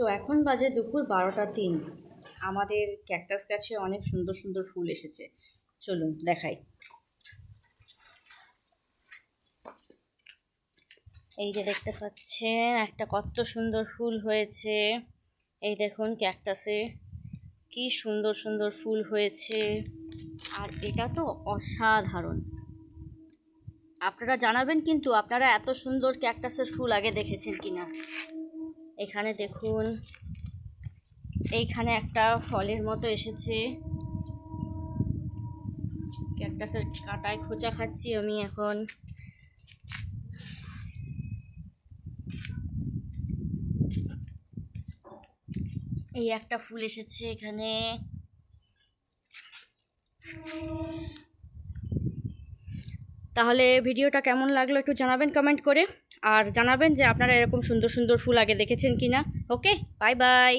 তো এখন বাজে দুপুর 12টা 3। আমাদের ক্যাকটাস গাছে অনেক সুন্দর সুন্দর ফুল এসেছে, চলুন দেখাই। এই যে দেখতে পাচ্ছেন একটা কত সুন্দর ফুল হয়েছে। এই দেখুন ক্যাকটাসে কি সুন্দর সুন্দর ফুল হয়েছে, আর এটা তো অসাধারণ। আপনারা জানাবেন কিন্তু আপনারা এত সুন্দর ক্যাকটাসের ফুল আগে দেখেছেন কিনা। এখানে দেখুন, এইখানে একটা ফলের মতো এসেছে। ক্যাকটাসের কাঁটায় খোঁচা খাচ্ছি আমি এখন। এই একটা ফুল এসেছে এখানে। তাহলে ভিডিওটা কেমন লাগলো একটু জানাবেন কমেন্ট করে, আর জানাবেন যে আপনারা এরকম সুন্দর সুন্দর ফুল আগে দেখেছেন কিনা। ওকে, বাই বাই।